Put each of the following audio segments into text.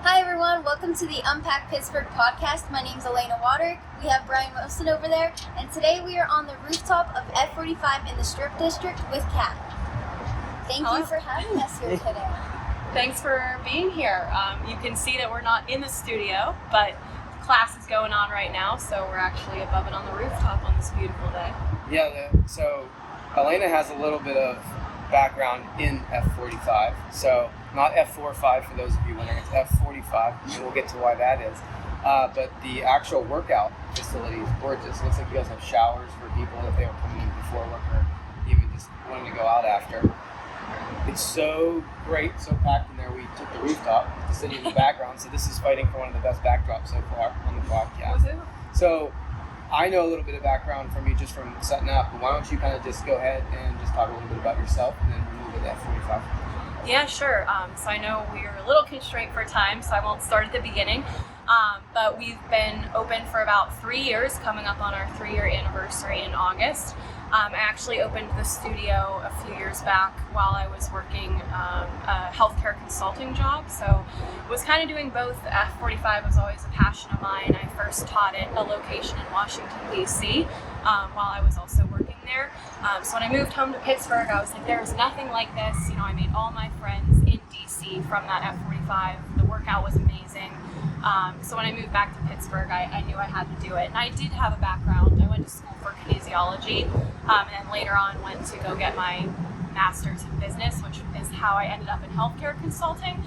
Hi everyone, welcome to the UnPack Pittsburgh podcast. My name's Alaina Wodarek. We have Bryan Wilson over there, and today we are on the rooftop of F45 in the Strip District with Kat. Thank you for having us here today. Thanks for being here. You can see that we're not in the studio, but class is going on right now, so we're actually above it on the rooftop on this beautiful day. Yeah, so Alaina has a little bit of background in F45, so not F45 for those of you wondering, it's F45, and we'll get to why that is. But the actual workout facility is gorgeous. It looks like you guys have showers for people if they were coming in before work or even just wanting to go out after. It's so great, so packed in there. We took the rooftop, the city in the background, so this is fighting for one of the best backdrops so far on the podcast. So I know a little bit of background from you just from setting up, but why don't you kind of just go ahead and just talk a little bit about yourself and then we'll move to F45. Yeah, sure. So I know we're a little constrained for time, so I won't start at the beginning. But we've been open for about 3 years, coming up on our 3-year anniversary in August. I actually opened the studio a few years back while I was working a healthcare consulting job. So I was kind of doing both. F45 was always a passion of mine. I first taught at a location in Washington, D.C. While I was also working there. So when I moved home to Pittsburgh, I was like, there's nothing like this. You know, I made all my friends in D.C. from that F45. The workout was amazing. So when I moved back to Pittsburgh, I knew I had to do it. And I did have a background. I went to school for kinesiology, and then later on went to go get my master's in business, which is how I ended up in healthcare consulting.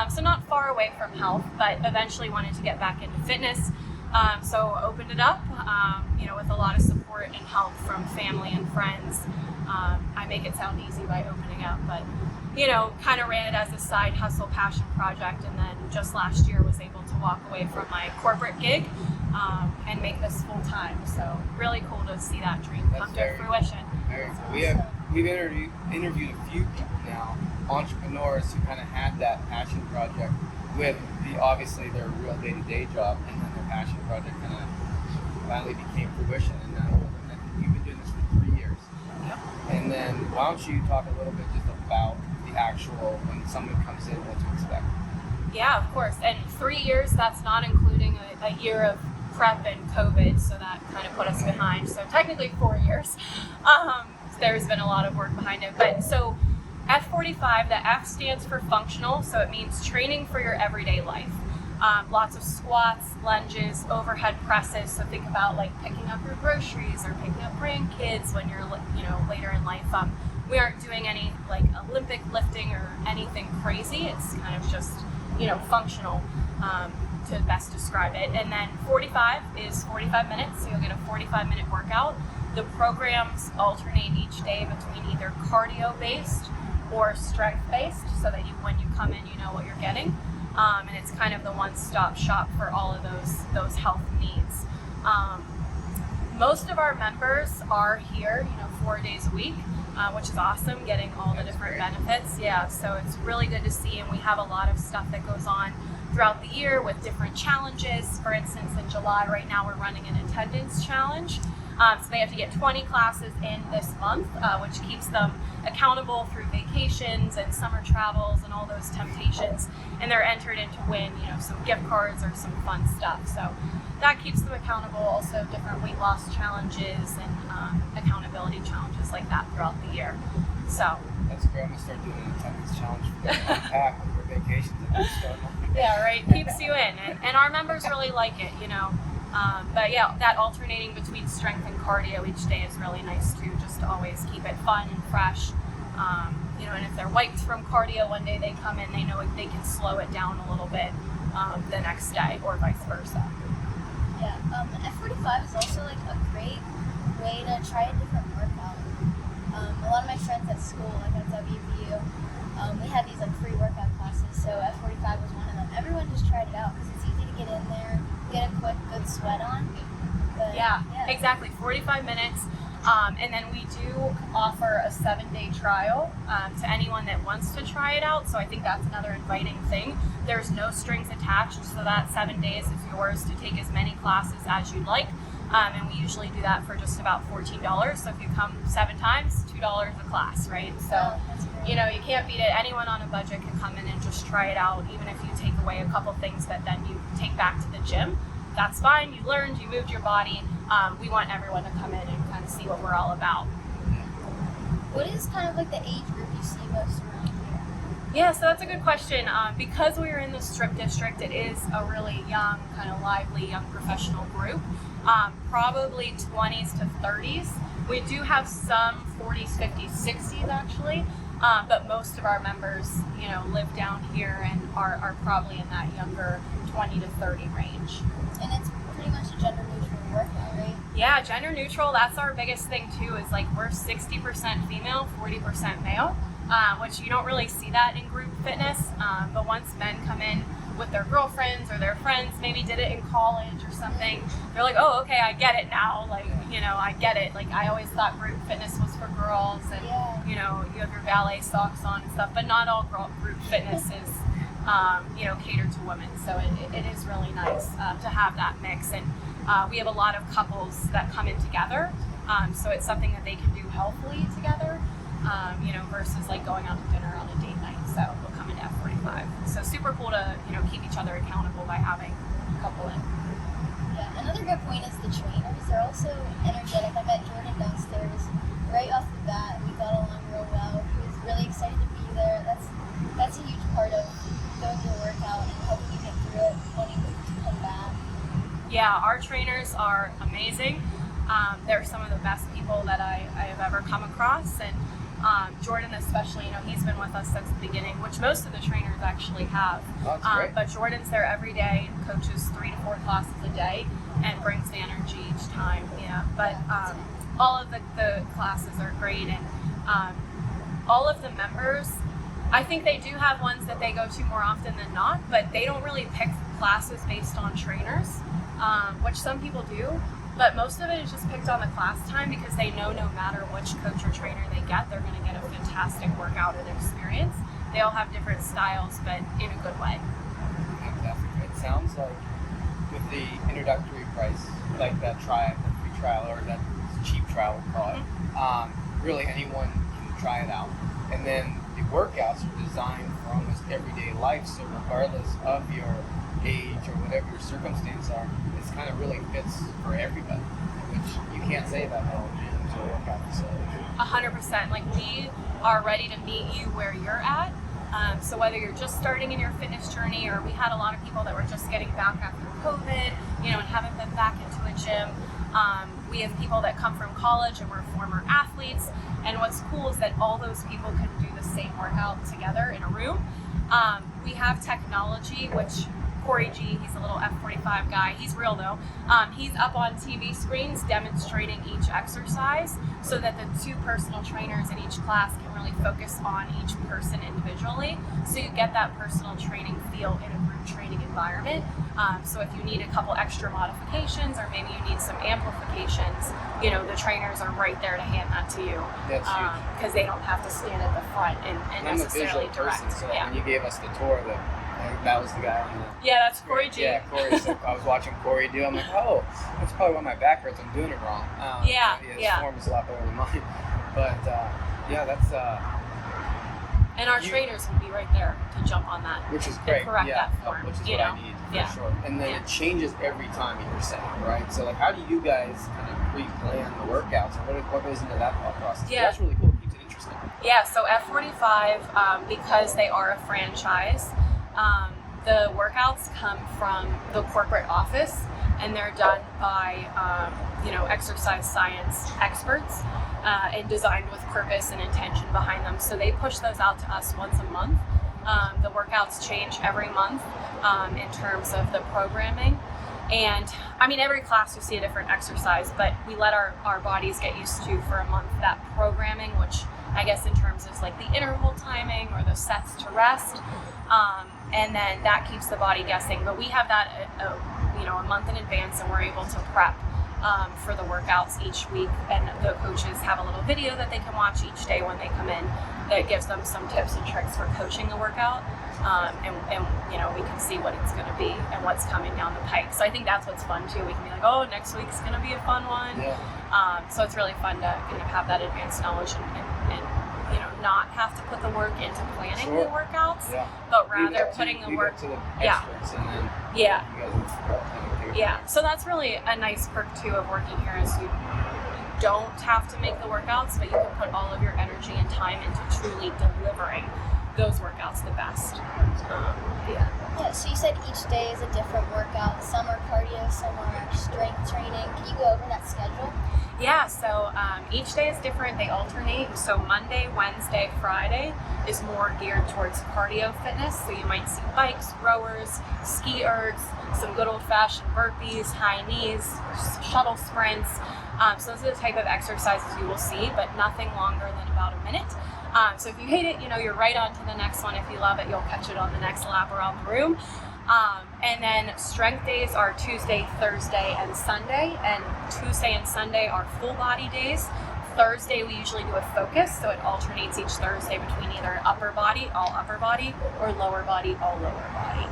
So not far away from health, but eventually wanted to get back into fitness. So opened it up, with a lot of support and help from family and friends. I make it sound easy by opening up, but kind of ran it as a side hustle passion project, and then just last year was able to walk away from my corporate gig and make this full time. So really cool to see that dream come to fruition. Very cool. We've interviewed a few people now, entrepreneurs who kind of had that passion project with obviously their real day-to-day job, and then their passion project kind of finally became fruition. And now you've been doing this for 3 years. Yep. And then why don't you talk a little bit just about the actual, when someone comes in, what to expect? Yeah, of course. And 3 years, that's not including a year of prep and COVID, so that kind of put us behind. So technically 4 years. There's been a lot of work behind it. But so F45, the F stands for functional, so it means training for your everyday life. Lots of squats, lunges, overhead presses. So think about like picking up your groceries or picking up grandkids when you're later in life. We aren't doing any like Olympic lifting or anything crazy. It's kind of just functional to best describe it. And then 45 is 45 minutes, so you'll get a 45-minute workout. The programs alternate each day between either cardio-based or strength-based, so that when you come in, you know what you're getting. And it's kind of the one-stop shop for all of those health needs. Most of our members are here, 4 days a week, which is awesome, getting all the different benefits. Yeah, so it's really good to see, and we have a lot of stuff that goes on throughout the year with different challenges. For instance, in July right now, we're running an attendance challenge. So they have to get 20 classes in this month, which keeps them accountable through vacations and summer travels and all those temptations. And they're entered in to win, some gift cards or some fun stuff. So that keeps them accountable. Also different weight loss challenges and accountability challenges like that throughout the year. So that's great. I'm gonna start doing an attendance challenge for UnPack for vacations. Yeah, right. Keeps you in, and our members really like it, But yeah, that alternating between strength and cardio each day is really nice too, just to always keep it fun and fresh. And if they're wiped from cardio one day, they come in, they know they can slow it down a little bit the next day, or vice versa. Yeah, F45 is also like a great way to try a different workout. A lot of my friends at school, like at WVU, we had these like free workout classes, so F45 was one of them. Everyone just tried it out because it's easy to get in there, get a quick good sweat on. But, yeah, exactly, 45 minutes. And then we do offer a 7-day trial to anyone that wants to try it out. So I think that's another inviting thing. There's no strings attached, so that 7 days is yours to take as many classes as you'd like. And we usually do that for just about $14. So if you come 7 times, $2 a class, right? So, That's great. you know, you can't beat it. Anyone on a budget can come in and just try it out, even if you take away a couple things that then you take back to the gym. That's fine. You learned, you moved your body. We want everyone to come in and kind of see what we're all about. What is kind of like the age group you see most around here? Yeah, so that's a good question. Because we are in the strip district, it is a really young, kind of lively, young professional group. Probably 20s to 30s. We do have some 40s, 50s, 60s actually, but most of our members, you know, live down here and are probably in that younger 20 to 30 range. And it's pretty much a gender neutral workout, right? Yeah, gender neutral, that's our biggest thing too, is like we're 60% female, 40% male, which you don't really see that in group fitness, but once men come in with their girlfriends or their friends, maybe did it in college or something, they're like, oh, okay, I get it now, like, you know, I get it. Like, I always thought group fitness was for girls and, you know, you have your ballet socks on and stuff, but not all group fitness is, you know, catered to women, so it is really nice to have that mix, and we have a lot of couples that come in together, so it's something that they can do healthily together, you know, versus like going out to dinner on a date night. So we'll come into F45. So super cool to, you know, keep each other accountable by having a couple in. Yeah, another good point is the trainers. They're also energetic. I met Jordan downstairs right off the bat. We got along real well. He was really excited to be there. That's a huge part of going to a workout and helping you get through it, wanting to come back. Yeah, our trainers are amazing. They're some of the best people that I have ever come across, and Jordan especially, you know, he's been with us since the beginning, which most of the trainers actually have. Oh, that's great. But Jordan's there every day, coaches 3 to 4 classes a day, and brings the energy each time. Yeah, but all of the classes are great, and all of the members, I think they do have ones that they go to more often than not, but they don't really pick classes based on trainers, which some people do. But most of it is just picked on the class time because they know no matter which coach or trainer they get, they're going to get a fantastic workout and experience. They all have different styles, but in a good way. Fantastic. It sounds like with the introductory price, like that free trial, or that cheap trial, we'll call it, really anyone can try it out. And then the workouts are designed for almost everyday life, so regardless of your age or whatever your circumstances are, it's kind of really fits for everybody, which you can't say about all gyms or workout facilities. 100%. Like, we are ready to meet you where you're at. So whether you're just starting in your fitness journey, or we had a lot of people that were just getting back after COVID, you know, and haven't been back into a gym. We have people that come from college and were former athletes. And what's cool is that all those people can do the same workout together in a room. We have technology, which Corey G, he's a little F45 guy. He's real though. He's up on TV screens demonstrating each exercise so that the 2 personal trainers in each class can really focus on each person individually. So you get that personal training feel in a group training environment. So if you need a couple extra modifications, or maybe you need some amplifications, you know, the trainers are right there to hand that to you. That's huge. Because they don't have to stand at the front and I'm a necessarily visual direct. person, so Yeah. when you gave us the tour, that was the guy on the... Yeah, that's Corey G. Yeah, Corey. So I was watching Corey do. I'm like, oh, that's probably why my back hurts. I'm doing it wrong. His form is a lot better than mine. But yeah, that's. And our trainers will be right there to jump on that. Which is great. And correct that form. Which is you what know? I need for sure. And then it changes every time, you were saying, right? So like, how do you guys kind of pre-plan the workouts, and what goes into that thought process? Yeah. That's really cool. It keeps it interesting. Yeah. So F45, because they are a franchise. The workouts come from the corporate office, and they're done by, you know, exercise science experts, and designed with purpose and intention behind them. So they push those out to us once a month. The workouts change every month in terms of the programming. And I mean, every class you see a different exercise, but we let our bodies get used to for a month that programming, which I guess in terms of like the interval timing or the sets to rest. And then that keeps the body guessing. But we have that, you know, a month in advance, and we're able to prep for the workouts each week, and the coaches have a little video that they can watch each day when they come in that gives them some tips and tricks for coaching the workout, and you know, we can see what it's going to be and what's coming down the pike. So I think that's what's fun too. We can be like, oh, next week's going to be a fun one. So it's really fun to kind of have that advanced knowledge and you know, not have to put the work into planning the workouts, but rather putting the work to the experts, and then you guys will so that's really a nice perk too of working here, is you don't have to make the workouts, but you can put all of your energy and time into truly delivering those workouts the best. So you said each day is a different workout. Some are cardio, some are strength training. Can you go over that schedule? Yeah, so each day is different. They alternate. So Monday, Wednesday, Friday is more geared towards cardio fitness. So you might see bikes, rowers, ski ergs, some good old-fashioned burpees, high knees, shuttle sprints. So those are the type of exercises you will see, but nothing longer than about a minute. So if you hate it, you know, you're right on to the next one. If you love it, you'll catch it on the next lap around the room. And then strength days are Tuesday, Thursday, and Sunday. And Tuesday and Sunday are full body days. Thursday, we usually do a focus, so it alternates each Thursday between either upper body, all upper body, or lower body, all lower body.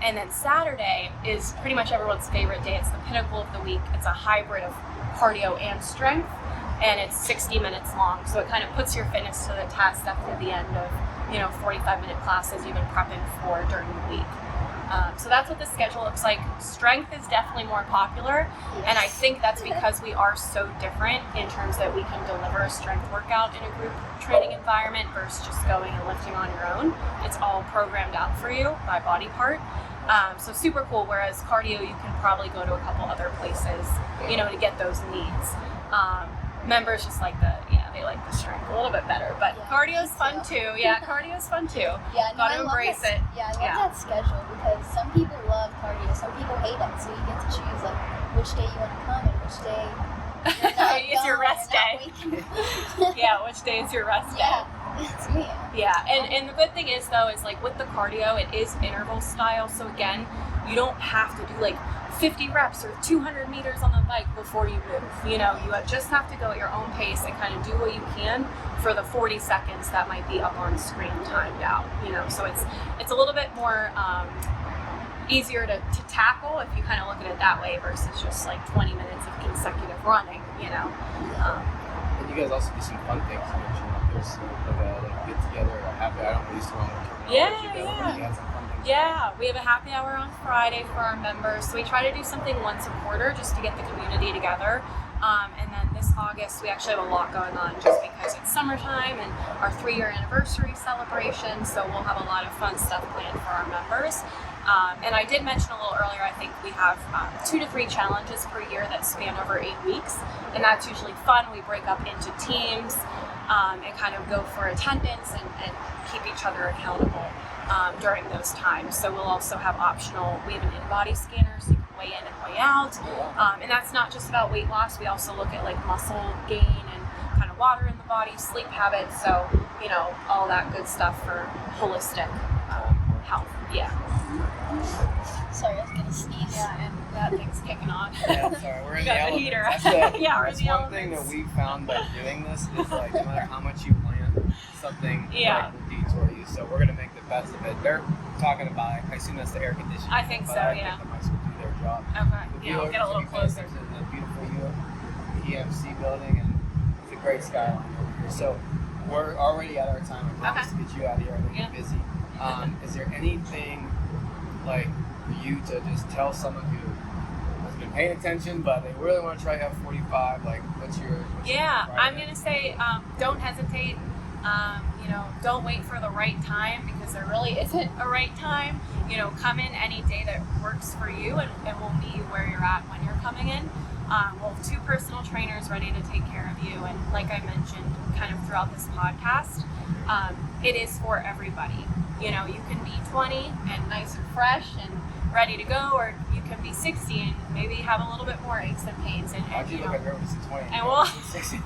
And then Saturday is pretty much everyone's favorite day. It's the pinnacle of the week. It's a hybrid of cardio and strength, and it's 60 minutes long. So it kind of puts your fitness to the test after the end of, you know, 45-minute classes you've been prepping for during the week. So that's what the schedule looks like. Strength is definitely more popular, and I think that's because we are so different in terms that we can deliver a strength workout in a group training environment versus just going and lifting on your own. It's all programmed out for you by body part. So super cool, whereas cardio, you can probably go to a couple other places, you know, to get those needs. Members just like they like the strength a little bit better, but cardio's fun too. Cardio's fun too. Gotta embrace it. I love that schedule, because some people love cardio, some people hate it, so you get to choose like which day you want to come and which day you're not it's your rest day. Which day is your rest day. It's me. And the good thing is though, is like with the cardio, it is interval style, so again, you don't have to do like 50 reps or 200 meters on the bike before you move. You know, you just have to go at your own pace and kind of do what you can for the 40 seconds that might be up on screen timed out. You know, so it's a little bit more easier to tackle if you kind of look at it that way versus just like 20 minutes of consecutive running. You know. And you guys also do some fun things. You mentioned there's like a get together, a happy. I don't know, used to run we have a happy hour on Friday for our members. So we try to do something once a quarter just to get the community together. And then this August, we actually have a lot going on just because it's summertime and our 3-year anniversary celebration. So we'll have a lot of fun stuff planned for our members. And I did mention a little earlier, I think we have 2 to 3 challenges per year that span over 8 weeks. And that's usually fun. We break up into teams and kind of go for attendance and keep each other accountable during those times. So we'll also have we have an in-body scanner, so you can weigh in and weigh out. And that's not just about weight loss. We also look at like muscle gain and kind of water in the body, sleep habits. So, you know, all that good stuff for holistic health. Sorry, I was gonna sneeze. And that thing's kicking on. Sorry, we're in the elements. Heater. That's one thing that we found by doing this is like no matter how much you plan, something like will detour you. So we're gonna make the best of it. They're talking about, I assume that's the air conditioning. I think so, I think the mics will do their job. Okay. I'll get a little closer. There's a beautiful EMC building, and it's a great skyline over here. So we're already at our time. I promise to get you out of here. We're busy. Is there anything like for you to just tell someone who has been paying attention but they really want to try F45? Like, what's your I'm gonna say don't hesitate. You know, don't wait for the right time, because there really isn't a right time. You know, come in any day that works for you, and we'll meet you where you're at when you're coming in. We'll have 2 personal trainers ready to take care of you, and like I mentioned kind of throughout this podcast, it is for everybody. You know, you can be 20 and nice and fresh and ready to go, or you can be 60 and maybe have a little bit more aches and pains. And How'd you look at her when she's 20? And we'll, 60.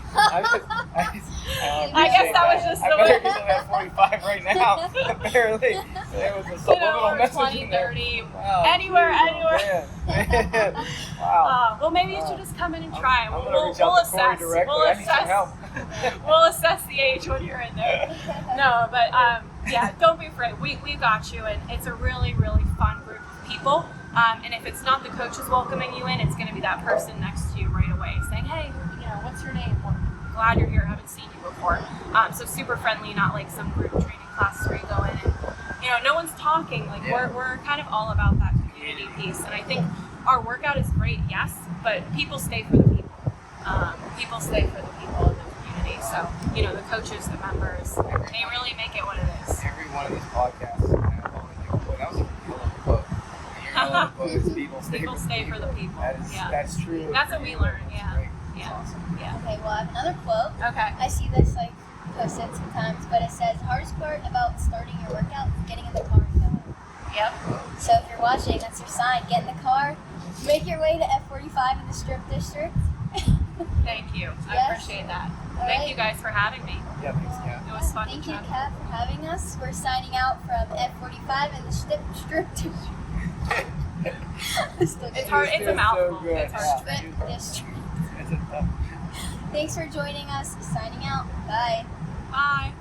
I guess that was just I the better way. get to that 45 right now. Apparently, there was a You know, subliminal or message 20, in there. 30, Wow, anywhere. Man. Wow. Well, maybe you should just come in and try it. I'm We'll, gonna reach out to Corey assess. directly. We'll I need some assess. help. We'll assess the age when you're in there. No, but yeah, don't be afraid. We got you, and it's a really, really fun group of people. And if it's not the coaches welcoming you in, it's going to be that person next to you right away saying, hey, you know, what's your name? Well, glad you're here. Haven't seen you before. So super friendly, not like some group training classes where you go in and, you know, no one's talking. Like we're kind of all about that community piece. And I think our workout is great, yes, but people stay for the people. People stay for the people in the community. So, you know, the coaches, the members, they really make it what it is. Every one of these podcasts, that was a hell of a quote. People stay for the people. That's true. That's what we learned. Yeah. Great. Yeah. That's awesome. Yeah. Okay, well, I have another quote. Okay. I see this like posted sometimes, but it says, hardest part about starting your workout is getting in the car and going. Yep. So if you're watching, that's your sign. Get in the car, make your way to F45 in the Strip District. Thank you. I Yes. appreciate that. All Thank right. you guys for having me. Yeah, thanks, Kat. It was fun Thank to you, chat. Kat, for having us. We're signing out from F45 in the Strip District. It's hard. It's a mouthful. good. It's hard. Strip District. It's a tough. Thanks for joining us. Signing out. Bye. Bye.